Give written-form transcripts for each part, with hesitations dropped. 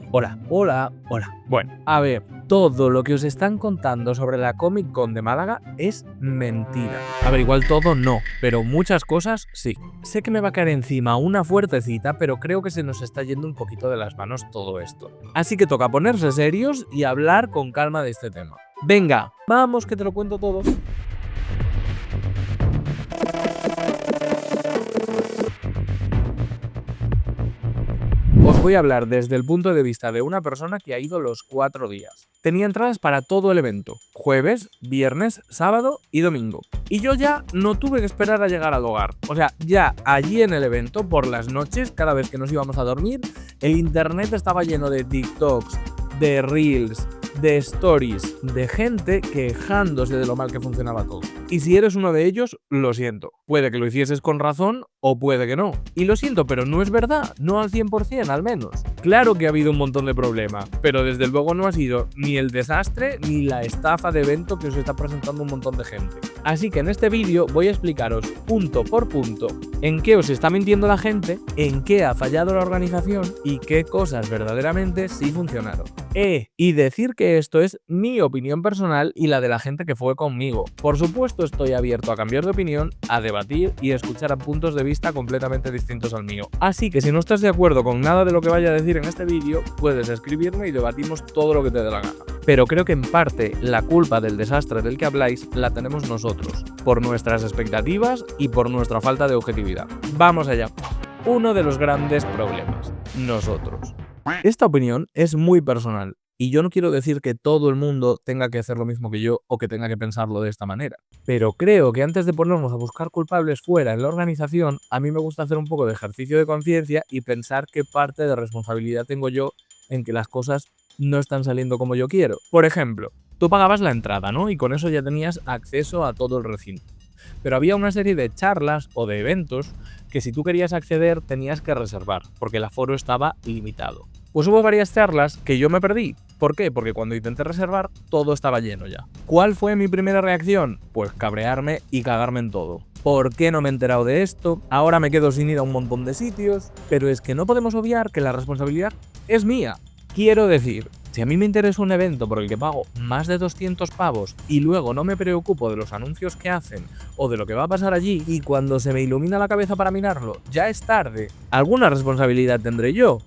Hola, hola, hola. Bueno, a ver, todo lo que os están contando sobre la Comic Con de Málaga es mentira. A ver, igual todo no, pero muchas cosas sí. Sé que me va a caer encima una fuertecita, pero creo que se nos está yendo un poquito de las manos todo esto. Así que toca ponerse serios y hablar con calma de este tema. Venga, vamos que te lo cuento todo. Os voy a hablar desde el punto de vista de una persona que ha ido los 4 días. Tenía entradas para todo el evento, jueves, viernes, sábado y domingo. Y yo ya no tuve que esperar a llegar al hogar. O sea, ya allí en el evento, por las noches, cada vez que nos íbamos a dormir, el internet estaba lleno de TikToks, de Reels, de stories, de gente quejándose de lo mal que funcionaba todo. Y si eres uno de ellos, lo siento. Puede que lo hicieses con razón o puede que no. Y lo siento, pero no es verdad, no al 100% al menos. Claro que ha habido un montón de problemas, pero desde luego no ha sido ni el desastre ni la estafa de evento que os está presentando un montón de gente. Así que en este vídeo voy a explicaros punto por punto en qué os está mintiendo la gente, en qué ha fallado la organización y qué cosas verdaderamente sí funcionaron. Y decir que esto es mi opinión personal y la de la gente que fue conmigo. Por supuesto estoy abierto a cambiar de opinión, a debatir y a escuchar a puntos de vista completamente distintos al mío. Así que si no estás de acuerdo con nada de lo que vaya a decir en este vídeo, puedes escribirme y debatimos todo lo que te dé la gana. Pero creo que en parte la culpa del desastre del que habláis la tenemos nosotros, por nuestras expectativas y por nuestra falta de objetividad. Vamos allá. Uno de los grandes problemas, nosotros. Esta opinión es muy personal y yo no quiero decir que todo el mundo tenga que hacer lo mismo que yo o que tenga que pensarlo de esta manera. Pero creo que antes de ponernos a buscar culpables fuera en la organización, a mí me gusta hacer un poco de ejercicio de conciencia y pensar qué parte de responsabilidad tengo yo en que las cosas no están saliendo como yo quiero. Por ejemplo, tú pagabas la entrada, ¿no? Y con eso ya tenías acceso a todo el recinto. Pero había una serie de charlas o de eventos que si tú querías acceder tenías que reservar, porque el aforo estaba limitado. Pues hubo varias charlas que yo me perdí. ¿Por qué? Porque cuando intenté reservar todo estaba lleno ya. ¿Cuál fue mi primera reacción? Pues cabrearme y cagarme en todo. ¿Por qué no me he enterado de esto? Ahora me quedo sin ir a un montón de sitios. Pero es que no podemos obviar que la responsabilidad es mía. Quiero decir, si a mí me interesa un evento por el que pago más de 200 pavos y luego no me preocupo de los anuncios que hacen o de lo que va a pasar allí y cuando se me ilumina la cabeza para mirarlo ya es tarde, ¿alguna responsabilidad tendré yo?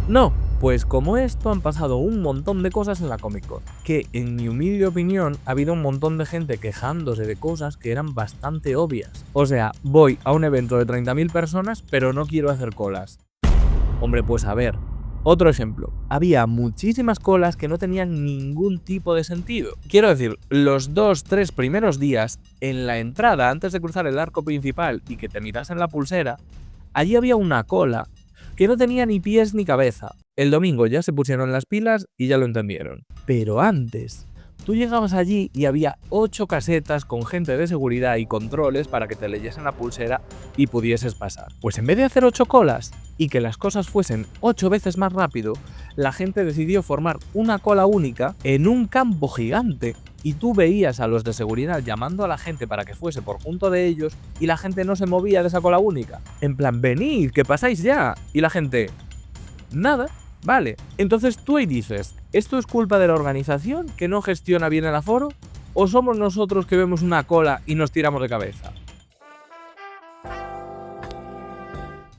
No. Pues como esto han pasado un montón de cosas en la Comic Con, que en mi humilde opinión ha habido un montón de gente quejándose de cosas que eran bastante obvias. O sea, voy a un evento de 30.000 personas pero no quiero hacer colas. Hombre, pues a ver. Otro ejemplo, había muchísimas colas que no tenían ningún tipo de sentido. Quiero decir, los 2-3 primeros días, en la entrada antes de cruzar el arco principal y que te mirasen la pulsera, allí había una cola que no tenía ni pies ni cabeza. El domingo ya se pusieron las pilas y ya lo entendieron. Pero antes, tú llegabas allí y había 8 casetas con gente de seguridad y controles para que te leyesen la pulsera y pudieses pasar. Pues en vez de hacer 8 colas y que las cosas fuesen 8 veces más rápido, la gente decidió formar una cola única en un campo gigante. Y tú veías a los de seguridad llamando a la gente para que fuese por junto de ellos y la gente no se movía de esa cola única. En plan, venid, que pasáis ya. Y la gente, nada. Vale, entonces tú ahí dices, ¿esto es culpa de la organización que no gestiona bien el aforo? ¿O somos nosotros que vemos una cola y nos tiramos de cabeza?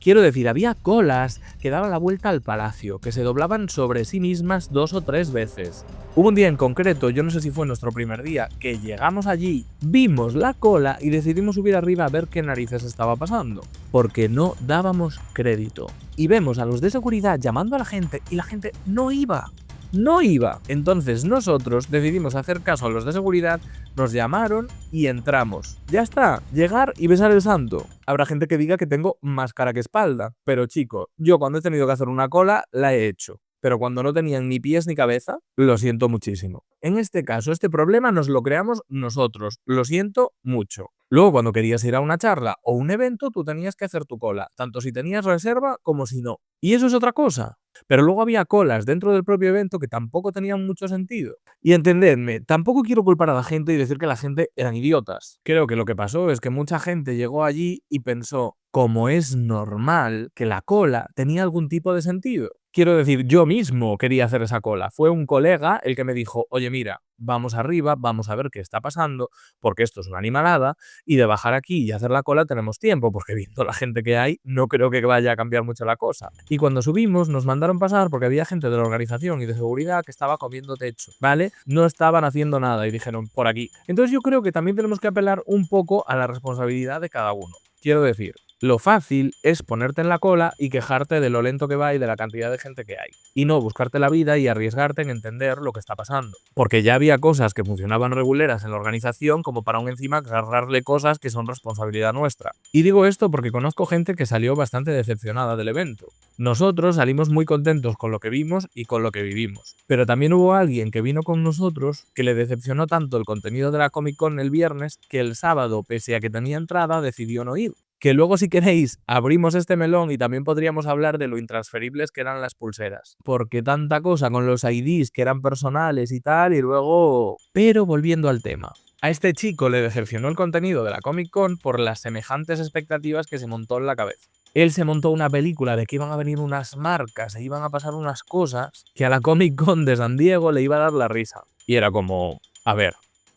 Quiero decir, había colas que daban la vuelta al palacio, que se doblaban sobre sí mismas 2 o 3 veces. Hubo un día en concreto, yo no sé si fue nuestro primer día, que llegamos allí, vimos la cola y decidimos subir arriba a ver qué narices estaba pasando. Porque no dábamos crédito. Y vemos a los de seguridad llamando a la gente y la gente no iba. No iba. Entonces nosotros decidimos hacer caso a los de seguridad, nos llamaron y entramos. Ya está, llegar y besar el santo. Habrá gente que diga que tengo más cara que espalda, pero chico, yo cuando he tenido que hacer una cola, la he hecho. Pero cuando no tenían ni pies ni cabeza, lo siento muchísimo. En este caso, este problema nos lo creamos nosotros. Lo siento mucho. Luego, cuando querías ir a una charla o un evento, tú tenías que hacer tu cola, tanto si tenías reserva como si no. Y eso es otra cosa. Pero luego había colas dentro del propio evento que tampoco tenían mucho sentido. Y entendedme, tampoco quiero culpar a la gente y decir que la gente eran idiotas. Creo que lo que pasó es que mucha gente llegó allí y pensó, como es normal, que la cola tenía algún tipo de sentido. Quiero decir, yo mismo quería hacer esa cola. Fue un colega el que me dijo, oye, mira, vamos arriba, vamos a ver qué está pasando, porque esto es una animalada, y de bajar aquí y hacer la cola tenemos tiempo, porque viendo la gente que hay, no creo que vaya a cambiar mucho la cosa. Y cuando subimos, nos mandaron pasar porque había gente de la organización y de seguridad que estaba comiendo techo, ¿vale? No estaban haciendo nada y dijeron, por aquí. Entonces yo creo que también tenemos que apelar un poco a la responsabilidad de cada uno. Quiero decir, lo fácil es ponerte en la cola y quejarte de lo lento que va y de la cantidad de gente que hay. Y no buscarte la vida y arriesgarte en entender lo que está pasando. Porque ya había cosas que funcionaban reguleras en la organización como para aún encima agarrarle cosas que son responsabilidad nuestra. Y digo esto porque conozco gente que salió bastante decepcionada del evento. Nosotros salimos muy contentos con lo que vimos y con lo que vivimos. Pero también hubo alguien que vino con nosotros que le decepcionó tanto el contenido de la Comic Con el viernes que el sábado, pese a que tenía entrada, decidió no ir. Que luego, si queréis, abrimos este melón y también podríamos hablar de lo intransferibles que eran las pulseras. Porque tanta cosa con los IDs que eran personales y tal, y luego... Pero volviendo al tema. A este chico le decepcionó el contenido de la Comic Con por las semejantes expectativas que se montó en la cabeza. Él se montó una película de que iban a venir unas marcas e iban a pasar unas cosas que a la Comic Con de San Diego le iba a dar la risa. Y era como... A ver,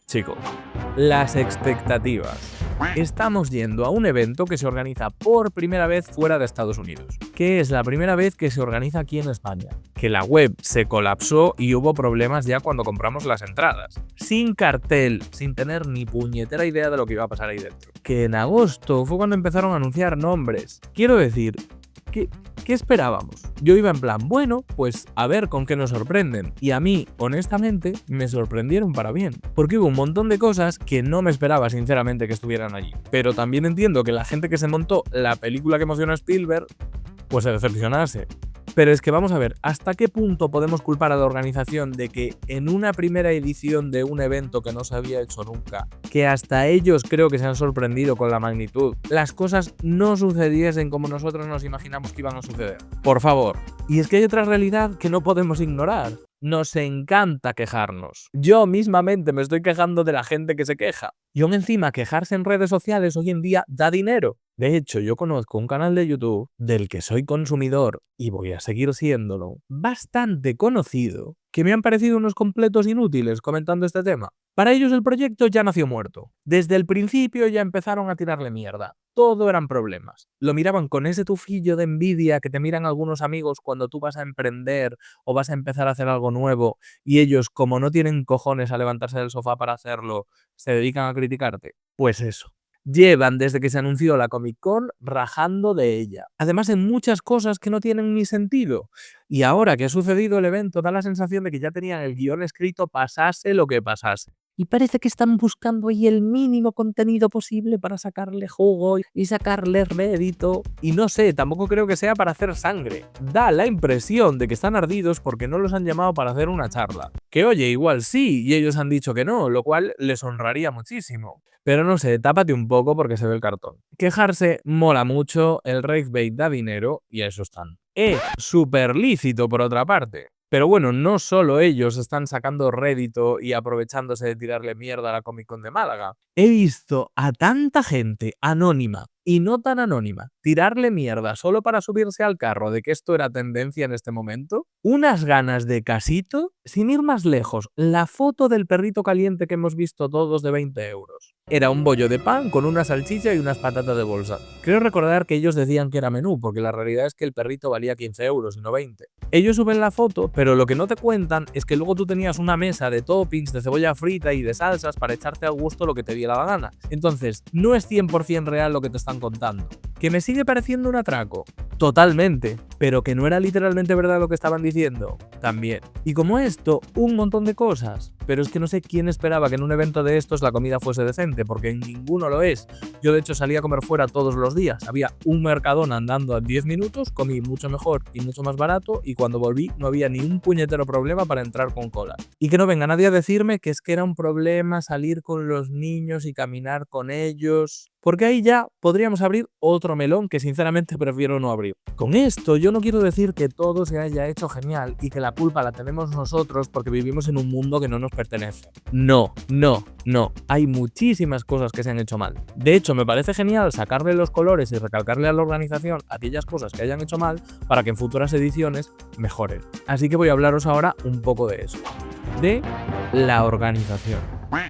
chico, las expectativas. Estamos yendo a un evento que se organiza por primera vez fuera de Estados Unidos, que es la primera vez que se organiza aquí en España, que la web se colapsó y hubo problemas ya cuando compramos las entradas, sin cartel, sin tener ni puñetera idea de lo que iba a pasar ahí dentro, que en agosto fue cuando empezaron a anunciar nombres. Quiero decir, ¿qué esperábamos? Yo iba en plan, bueno, pues a ver con qué nos sorprenden. Y a mí, honestamente, me sorprendieron para bien. Porque hubo un montón de cosas que no me esperaba, sinceramente, que estuvieran allí. Pero también entiendo que la gente que se montó la película que emocionó a Spielberg, pues se decepcionase. Pero es que vamos a ver, ¿hasta qué punto podemos culpar a la organización de que en una primera edición de un evento que no se había hecho nunca, que hasta ellos creo que se han sorprendido con la magnitud, las cosas no sucediesen como nosotros nos imaginamos que iban a suceder? Por favor. Y es que hay otra realidad que no podemos ignorar. Nos encanta quejarnos. Yo mismamente me estoy quejando de la gente que se queja. Y aún encima, quejarse en redes sociales hoy en día da dinero. De hecho, yo conozco un canal de YouTube del que soy consumidor y voy a seguir siéndolo, bastante conocido, que me han parecido unos completos inútiles comentando este tema. Para ellos el proyecto ya nació muerto. Desde el principio ya empezaron a tirarle mierda. Todo eran problemas. Lo miraban con ese tufillo de envidia que te miran algunos amigos cuando tú vas a emprender o vas a empezar a hacer algo nuevo y ellos, como no tienen cojones a levantarse del sofá para hacerlo, se dedican a criticarte. Pues eso. Llevan desde que se anunció la Comic Con rajando de ella. Además en muchas cosas que no tienen ni sentido. Y ahora que ha sucedido el evento da la sensación de que ya tenían el guión escrito pasase lo que pasase. Y parece que están buscando ahí el mínimo contenido posible para sacarle jugo y sacarle rédito. Y no sé, tampoco creo que sea para hacer sangre. Da la impresión de que están ardidos porque no los han llamado para hacer una charla. Que oye, igual sí, y ellos han dicho que no, lo cual les honraría muchísimo. Pero no sé, tápate un poco porque se ve el cartón. Quejarse mola mucho, el rage bait da dinero y a eso están. Súper lícito por otra parte. Pero bueno, no solo ellos están sacando rédito y aprovechándose de tirarle mierda a la Comic Con de Málaga. He visto a tanta gente anónima y no tan anónima tirarle mierda solo para subirse al carro de que esto era tendencia en este momento. Unas ganas de casito, sin ir más lejos, la foto del perrito caliente que hemos visto todos de 20 euros. Era un bollo de pan con una salchicha y unas patatas de bolsa. Creo recordar que ellos decían que era menú, porque la realidad es que el perrito valía 15 euros y no 20. Ellos suben la foto, pero lo que no te cuentan es que luego tú tenías una mesa de toppings, de cebolla frita y de salsas para echarte al gusto lo que te diera la gana. Entonces, no es 100% real lo que te están contando. ¿Que me sigue pareciendo un atraco? Totalmente. Pero que no era literalmente verdad lo que estaban diciendo, también. Y como esto, un montón de cosas. Pero es que no sé quién esperaba que en un evento de estos la comida fuese decente, porque en ninguno lo es. Yo de hecho salí a comer fuera todos los días. Había un Mercadona andando a 10 minutos, comí mucho mejor y mucho más barato, y cuando volví no había ni un puñetero problema para entrar con cola. Y que no venga nadie a decirme que es que era un problema salir con los niños y caminar con ellos, porque ahí ya podríamos abrir otro melón que sinceramente prefiero no abrir. Con esto yo no quiero decir que todo se haya hecho genial y que la culpa la tenemos nosotros porque vivimos en un mundo que no nos pertenece. No, no, no. Hay muchísimas cosas que se han hecho mal. De hecho, me parece genial sacarle los colores y recalcarle a la organización aquellas cosas que hayan hecho mal para que en futuras ediciones mejoren. Así que voy a hablaros ahora un poco de eso. De la organización.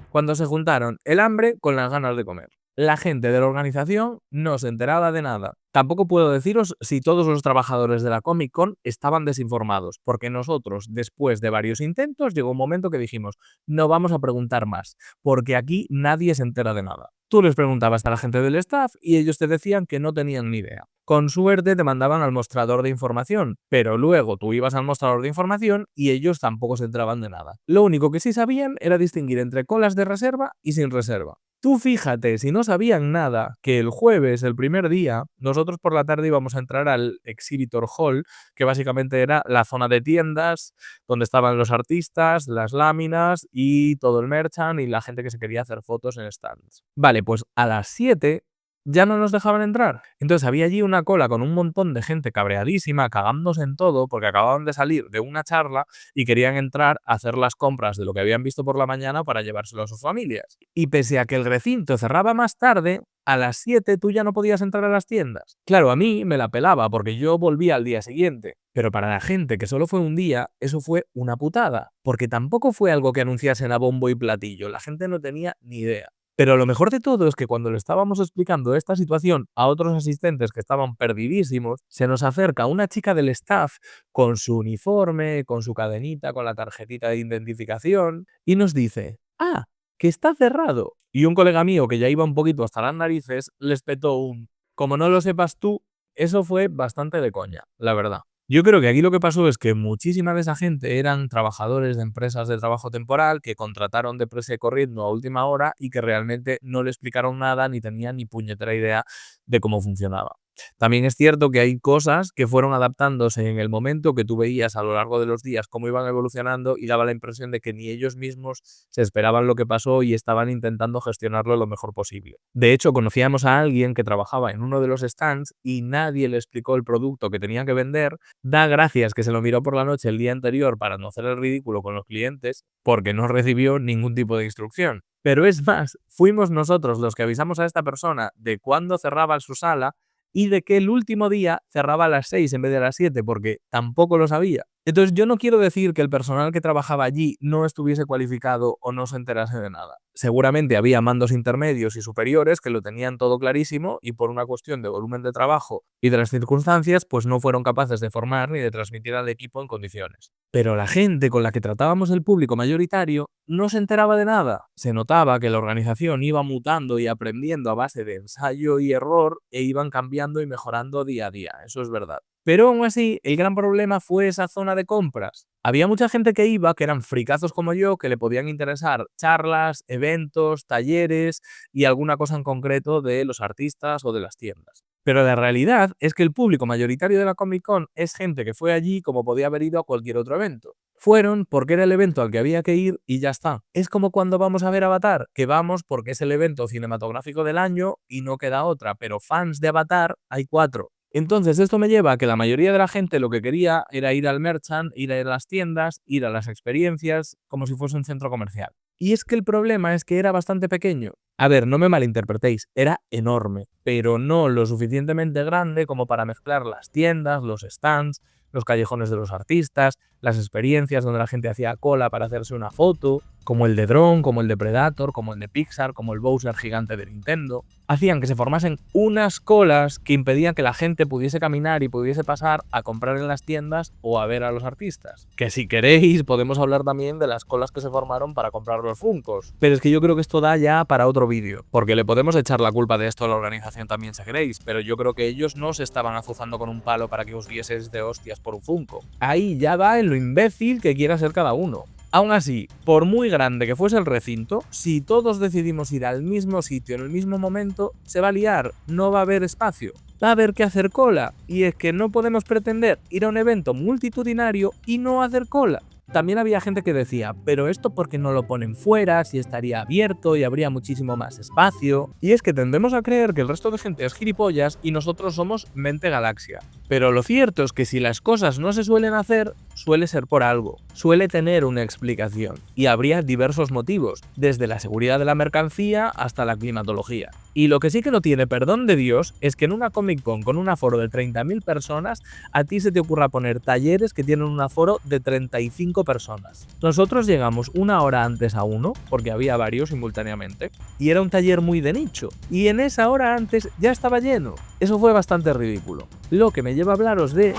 Cuando se juntaron el hambre con las ganas de comer. La gente de la organización no se enteraba de nada. Tampoco puedo deciros si todos los trabajadores de la Comic Con estaban desinformados, porque nosotros, después de varios intentos, llegó un momento que dijimos, no vamos a preguntar más, porque aquí nadie se entera de nada. Tú les preguntabas a la gente del staff y ellos te decían que no tenían ni idea. Con suerte te mandaban al mostrador de información, pero luego tú ibas al mostrador de información y ellos tampoco se enteraban de nada. Lo único que sí sabían era distinguir entre colas de reserva y sin reserva. Tú fíjate, si no sabían nada, que el jueves, el primer día, nosotros por la tarde íbamos a entrar al Exhibitor Hall, que básicamente era la zona de tiendas, donde estaban los artistas, las láminas y todo el merchant y la gente que se quería hacer fotos en stands. Vale, pues a las 7 ya no nos dejaban entrar. Entonces había allí una cola con un montón de gente cabreadísima, cagándose en todo, porque acababan de salir de una charla y querían entrar a hacer las compras de lo que habían visto por la mañana para llevárselo a sus familias. Y pese a que el recinto cerraba más tarde, a las 7 tú ya no podías entrar a las tiendas. Claro, a mí me la pelaba porque yo volvía al día siguiente. Pero para la gente que solo fue un día, eso fue una putada. Porque tampoco fue algo que anunciasen a bombo y platillo. La gente no tenía ni idea. Pero lo mejor de todo es que cuando le estábamos explicando esta situación a otros asistentes que estaban perdidísimos, se nos acerca una chica del staff con su uniforme, con su cadenita, con la tarjetita de identificación y nos dice, ¡ah, que está cerrado! Y un colega mío que ya iba un poquito hasta las narices les petó un, como no lo sepas tú, eso fue bastante de coña, la verdad. Yo creo que aquí lo que pasó es que muchísima de esa gente eran trabajadores de empresas de trabajo temporal que contrataron deprisa y corriendo a última hora y que realmente no le explicaron nada ni tenían ni puñetera idea de cómo funcionaba. También es cierto que hay cosas que fueron adaptándose en el momento, que tú veías a lo largo de los días cómo iban evolucionando y daba la impresión de que ni ellos mismos se esperaban lo que pasó y estaban intentando gestionarlo lo mejor posible. De hecho, conocíamos a alguien que trabajaba en uno de los stands y nadie le explicó el producto que tenía que vender. Da gracias que se lo miró por la noche el día anterior para no hacer el ridículo con los clientes, porque no recibió ningún tipo de instrucción. Pero es más, fuimos nosotros los que avisamos a esta persona de cuándo cerraba su sala y de que el último día cerraba a las 6 en vez de a las 7 porque tampoco lo sabía. Entonces yo no quiero decir que el personal que trabajaba allí no estuviese cualificado o no se enterase de nada. Seguramente había mandos intermedios y superiores que lo tenían todo clarísimo y por una cuestión de volumen de trabajo y de las circunstancias pues no fueron capaces de formar ni de transmitir al equipo en condiciones. Pero la gente con la que tratábamos el público mayoritario no se enteraba de nada. Se notaba que la organización iba mutando y aprendiendo a base de ensayo y error e iban cambiando y mejorando día a día, eso es verdad. Pero aún así, el gran problema fue esa zona de compras. Había mucha gente que iba, que eran fricazos como yo, que le podían interesar charlas, eventos, talleres y alguna cosa en concreto de los artistas o de las tiendas. Pero la realidad es que el público mayoritario de la Comic Con es gente que fue allí como podía haber ido a cualquier otro evento. Fueron porque era el evento al que había que ir y ya está. Es como cuando vamos a ver Avatar, que vamos porque es el evento cinematográfico del año y no queda otra, pero fans de Avatar hay 4. Entonces esto me lleva a que la mayoría de la gente lo que quería era ir al merchant, ir a las tiendas, ir a las experiencias, como si fuese un centro comercial. Y es que el problema es que era bastante pequeño. A ver, no me malinterpretéis, era enorme, pero no lo suficientemente grande como para mezclar las tiendas, los stands, los callejones de los artistas, las experiencias donde la gente hacía cola para hacerse una foto, como el de Drone, como el de Predator, como el de Pixar, como el Bowser gigante de Nintendo. Hacían que se formasen unas colas que impedían que la gente pudiese caminar y pudiese pasar a comprar en las tiendas o a ver a los artistas. Que si queréis podemos hablar también de las colas que se formaron para comprar los Funkos. Pero es que yo creo que esto da ya para otro vídeo, porque le podemos echar la culpa de esto a la organización también si queréis, pero yo creo que ellos no se estaban azuzando con un palo para que os vieses de hostias por un Funko. Ahí ya va en lo imbécil que quiera ser cada uno. Aún así, por muy grande que fuese el recinto, si todos decidimos ir al mismo sitio en el mismo momento, se va a liar, no va a haber espacio. Va a haber que hacer cola, y es que no podemos pretender ir a un evento multitudinario y no hacer cola. También había gente que decía, pero esto porque no lo ponen fuera, si estaría abierto y habría muchísimo más espacio. Y es que tendemos a creer que el resto de gente es gilipollas y nosotros somos mente galaxia. Pero lo cierto es que si las cosas no se suelen hacer, suele ser por algo. suele tener una explicación y habría diversos motivos, desde la seguridad de la mercancía hasta la climatología. Y lo que sí que no tiene perdón de Dios es que en una Comic Con con un aforo de 30.000 personas, a ti se te ocurra poner talleres que tienen un aforo de 35 personas. Nosotros llegamos una hora antes a uno, porque había varios simultáneamente, y era un taller muy de nicho, y en esa hora antes ya estaba lleno. Eso fue bastante ridículo. Lo que me lleva a hablaros de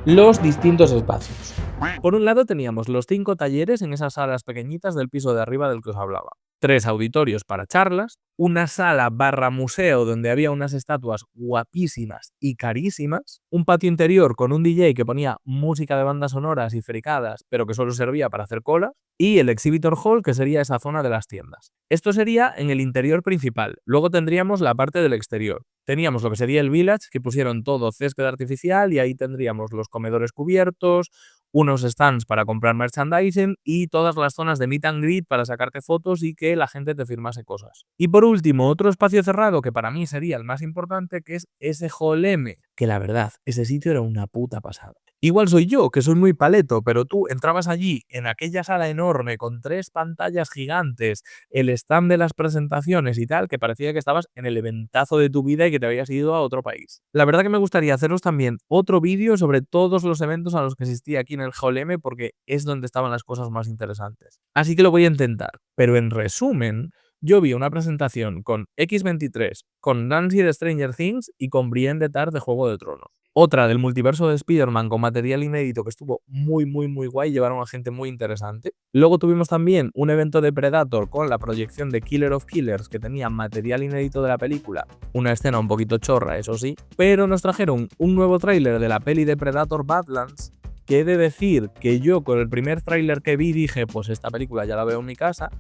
los distintos espacios. Por un lado teníamos los 5 talleres en esas salas pequeñitas del piso de arriba del que os hablaba. 3 auditorios para charlas, una sala barra museo donde había unas estatuas guapísimas y carísimas, un patio interior con un DJ que ponía música de bandas sonoras y fricadas, pero que solo servía para hacer cola, y el exhibitor hall, que sería esa zona de las tiendas. Esto sería en el interior principal. Luego tendríamos la parte del exterior. Teníamos lo que sería el village, que pusieron todo césped artificial, y ahí tendríamos los comedores cubiertos, unos stands para comprar merchandising y todas las zonas de meet and greet para sacarte fotos y que la gente te firmase cosas. Y por último, otro espacio cerrado que para mí sería el más importante, que es ese Hall M, que la verdad, ese sitio era una puta pasada. Igual soy yo, que soy muy paleto, pero tú entrabas allí en aquella sala enorme con 3 pantallas gigantes, el stand de las presentaciones y tal, que parecía que estabas en el eventazo de tu vida y que te habías ido a otro país. La verdad que me gustaría haceros también otro vídeo sobre todos los eventos a los que asistí aquí en el Hall M, porque es donde estaban las cosas más interesantes. Así que lo voy a intentar. Pero en resumen, yo vi una presentación con X23, con Nancy de Stranger Things y con Brienne de Tarth de Juego de Tronos. Otra del multiverso de Spider-Man con material inédito que estuvo muy guay, llevaron a gente muy interesante. Luego tuvimos también un evento de Predator con la proyección de Killer of Killers que tenía material inédito de la película, una escena un poquito chorra, eso sí, pero nos trajeron un nuevo tráiler de la peli de Predator Badlands, que he de decir que yo con el primer tráiler que vi dije, pues esta película ya la veo en mi casa,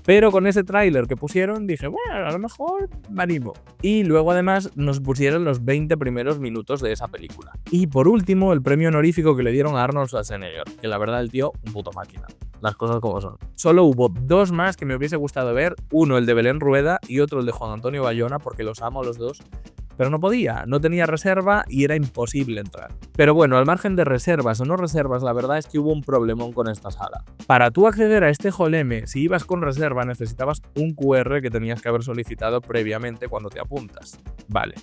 pero con ese tráiler que pusieron dije, bueno, a lo mejor me animo. Y luego además nos pusieron los 20 primeros minutos de esa película. Y por último, el premio honorífico que le dieron a Arnold Schwarzenegger, que la verdad el tío, un puto máquina. Las cosas como son. Solo hubo 2 más que me hubiese gustado ver, uno el de Belén Rueda y otro el de Juan Antonio Bayona, porque los amo a los dos. Pero no podía, no tenía reserva y era imposible entrar. Pero bueno, al margen de reservas o no reservas, la verdad es que hubo un problemón con esta sala. Para tú acceder a este Hall M, si ibas con reserva, necesitabas un QR que tenías que haber solicitado previamente cuando te apuntas. Vale.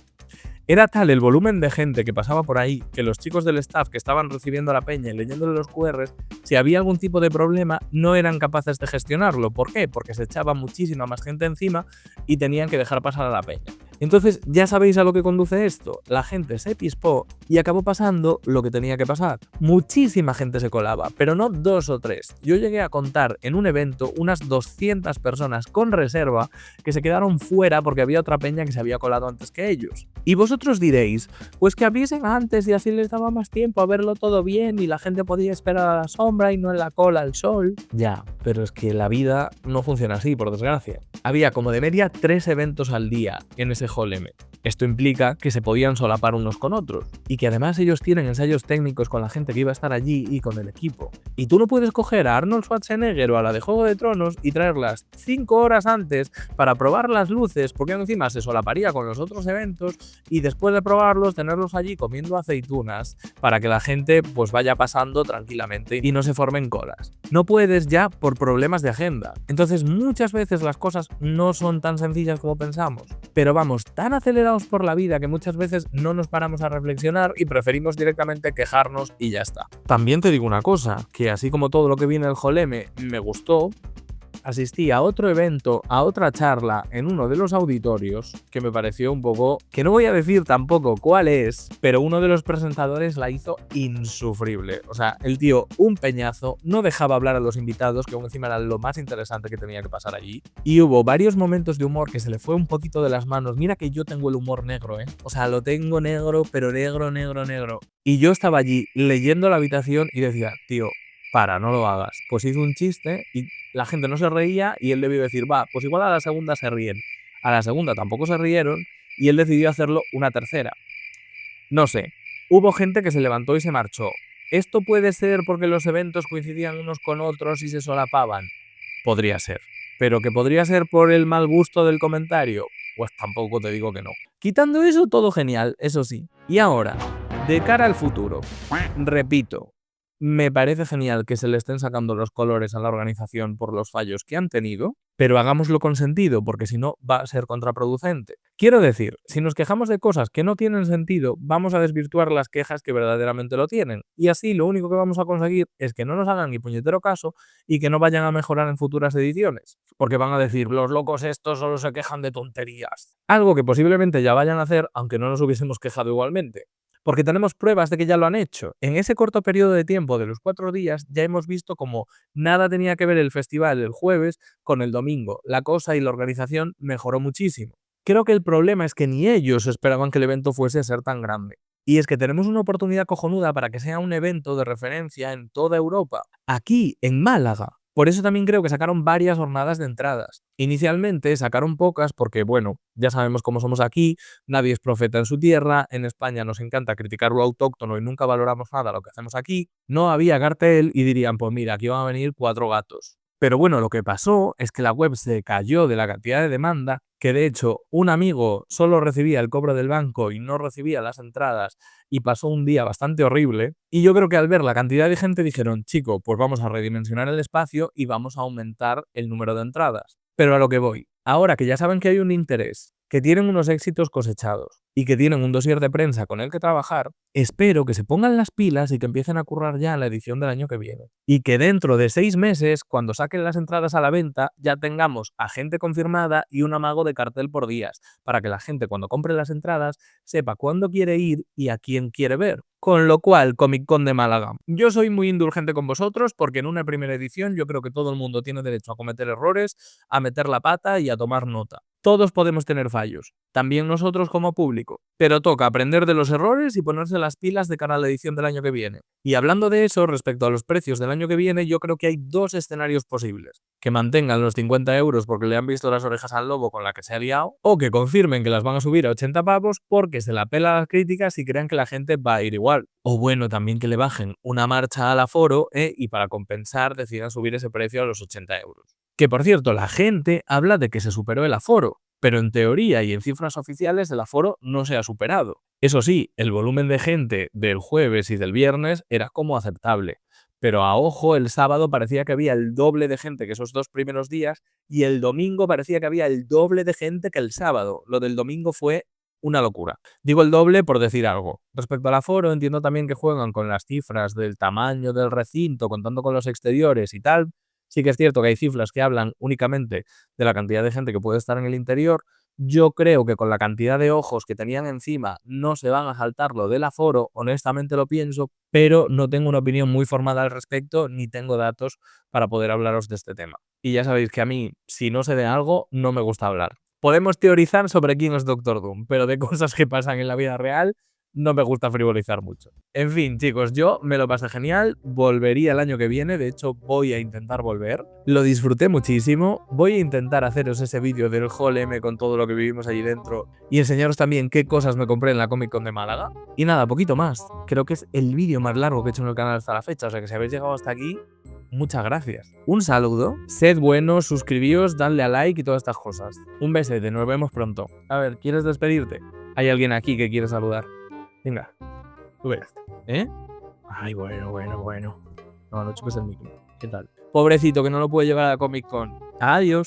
Era tal el volumen de gente que pasaba por ahí que los chicos del staff que estaban recibiendo a la peña y leyéndole los QRs, si había algún tipo de problema, no eran capaces de gestionarlo. ¿Por qué? Porque se echaba muchísima más gente encima y tenían que dejar pasar a la peña. Entonces, ya sabéis a lo que conduce esto. La gente se pispó y acabó pasando lo que tenía que pasar. Muchísima gente se colaba, pero no 2 o 3. Yo llegué a contar en un evento unas 200 personas con reserva que se quedaron fuera porque había otra peña que se había colado antes que ellos. Y vosotros diréis, pues que aviesen antes y así les daba más tiempo a verlo todo bien y la gente podía esperar a la sombra y no en la cola al sol. Ya, pero es que la vida no funciona así, por desgracia. Había como de media 3 eventos al día en ese Hall M. Esto implica que se podían solapar unos con otros y que además ellos tienen ensayos técnicos con la gente que iba a estar allí y con el equipo. Y tú no puedes coger a Arnold Schwarzenegger o a la de Juego de Tronos y traerlas 5 horas antes para probar las luces, porque encima se solaparía con los otros eventos y después de probarlos tenerlos allí comiendo aceitunas para que la gente pues vaya pasando tranquilamente y no se formen colas. No puedes ya por problemas de agenda. Entonces muchas veces las cosas no son tan sencillas como pensamos, pero vamos tan acelerados por la vida que muchas veces no nos paramos a reflexionar y preferimos directamente quejarnos y ya está. También te digo una cosa, que así como todo lo que viene del Hall M me gustó, asistí a otro evento, a otra charla en uno de los auditorios que me pareció un poco, que no voy a decir tampoco cuál es, pero uno de los presentadores la hizo insufrible. O sea, el tío, un peñazo, no dejaba hablar a los invitados, que aún encima era lo más interesante que tenía que pasar allí. Y hubo varios momentos de humor que se le fue un poquito de las manos. Mira que yo tengo el humor negro, ¿eh? O sea, lo tengo negro, pero negro. Y yo estaba allí leyendo la habitación y decía, tío, para, no lo hagas. Pues hizo un chiste y la gente no se reía y él debió decir, va, pues igual a la segunda se ríen. A la segunda tampoco se rieron y él decidió hacerlo una tercera. No sé, hubo gente que se levantó y se marchó. ¿Esto puede ser porque los eventos coincidían unos con otros y se solapaban? Podría ser. ¿Pero que podría ser por el mal gusto del comentario? Pues tampoco te digo que no. Quitando eso, todo genial, eso sí. Y ahora, de cara al futuro, repito, Me parece genial que se le estén sacando los colores a la organización por los fallos que han tenido, pero hagámoslo con sentido, porque si no va a ser contraproducente. Quiero decir, si nos quejamos de cosas que no tienen sentido, vamos a desvirtuar las quejas que verdaderamente lo tienen. Y así lo único que vamos a conseguir es que no nos hagan ni puñetero caso y que no vayan a mejorar en futuras ediciones. Porque van a decir, los locos estos solo se quejan de tonterías. Algo que posiblemente ya vayan a hacer, aunque no nos hubiésemos quejado igualmente. Porque tenemos pruebas de que ya lo han hecho. En ese corto periodo de tiempo de los 4 días ya hemos visto como nada tenía que ver el festival el jueves con el domingo. La cosa y la organización mejoró muchísimo. Creo que el problema es que ni ellos esperaban que el evento fuese a ser tan grande. Y es que tenemos una oportunidad cojonuda para que sea un evento de referencia en toda Europa. Aquí, en Málaga. Por eso también creo que sacaron varias jornadas de entradas. Inicialmente sacaron pocas porque, bueno, ya sabemos cómo somos aquí, nadie es profeta en su tierra, en España nos encanta criticar lo autóctono y nunca valoramos nada lo que hacemos aquí, no había cartel y dirían, pues mira, aquí van a venir 4 gatos. Pero bueno, lo que pasó es que la web se cayó de la cantidad de demanda, que de hecho un amigo solo recibía el cobro del banco y no recibía las entradas y pasó un día bastante horrible. Y yo creo que al ver la cantidad de gente dijeron, chico, pues vamos a redimensionar el espacio y vamos a aumentar el número de entradas. Pero a lo que voy, ahora que ya saben que hay un interés, que tienen unos éxitos cosechados y que tienen un dossier de prensa con el que trabajar, espero que se pongan las pilas y que empiecen a currar ya en la edición del año que viene. Y que dentro de 6 meses, cuando saquen las entradas a la venta, ya tengamos a gente confirmada y un amago de cartel por días, para que la gente cuando compre las entradas sepa cuándo quiere ir y a quién quiere ver. Con lo cual, Comic Con de Málaga. Yo soy muy indulgente con vosotros porque en una primera edición yo creo que todo el mundo tiene derecho a cometer errores, a meter la pata y a tomar nota. Todos podemos tener fallos, también nosotros como público, pero toca aprender de los errores y ponerse las pilas de cara a la edición del año que viene. Y hablando de eso, respecto a los precios del año que viene, yo creo que hay 2 escenarios posibles. Que mantengan los 50 euros porque le han visto las orejas al lobo con la que se ha liado, o que confirmen que las van a subir a 80 pavos porque se la pela las críticas y crean que la gente va a ir igual. O bueno, también que le bajen una marcha al aforo y para compensar decidan subir ese precio a los 80 euros. Que por cierto, la gente habla de que se superó el aforo, pero en teoría y en cifras oficiales el aforo no se ha superado. Eso sí, el volumen de gente del jueves y del viernes era como aceptable. Pero a ojo, el sábado parecía que había el doble de gente que esos 2 primeros días y el domingo parecía que había el doble de gente que el sábado. Lo del domingo fue una locura. Digo el doble por decir algo. Respecto al aforo, entiendo también que juegan con las cifras del tamaño del recinto, contando con los exteriores y tal. Sí que es cierto que hay cifras que hablan únicamente de la cantidad de gente que puede estar en el interior. Yo creo que con la cantidad de ojos que tenían encima no se van a saltar lo del aforo, honestamente lo pienso, pero no tengo una opinión muy formada al respecto ni tengo datos para poder hablaros de este tema. Y ya sabéis que a mí, si no sé de algo, no me gusta hablar. Podemos teorizar sobre quién es Doctor Doom, pero de cosas que pasan en la vida real no me gusta frivolizar mucho. En fin, chicos, yo me lo pasé genial, volvería el año que viene, de hecho voy a intentar volver. Lo disfruté muchísimo, voy a intentar haceros ese vídeo del Hall M con todo lo que vivimos allí dentro y enseñaros también qué cosas me compré en la Comic Con de Málaga. Y nada, poquito más. Creo que es el vídeo más largo que he hecho en el canal hasta la fecha, o sea que si habéis llegado hasta aquí, muchas gracias. Un saludo, sed buenos, suscribíos, dadle a like y todas estas cosas. Un besete, nos vemos pronto. A ver, ¿quieres despedirte? Hay alguien aquí que quiere saludar. Venga, tú verás. ¿Eh? Ay, bueno. No chupes el micro. ¿Qué tal? Pobrecito que no lo puede llevar a la Comic Con. Adiós.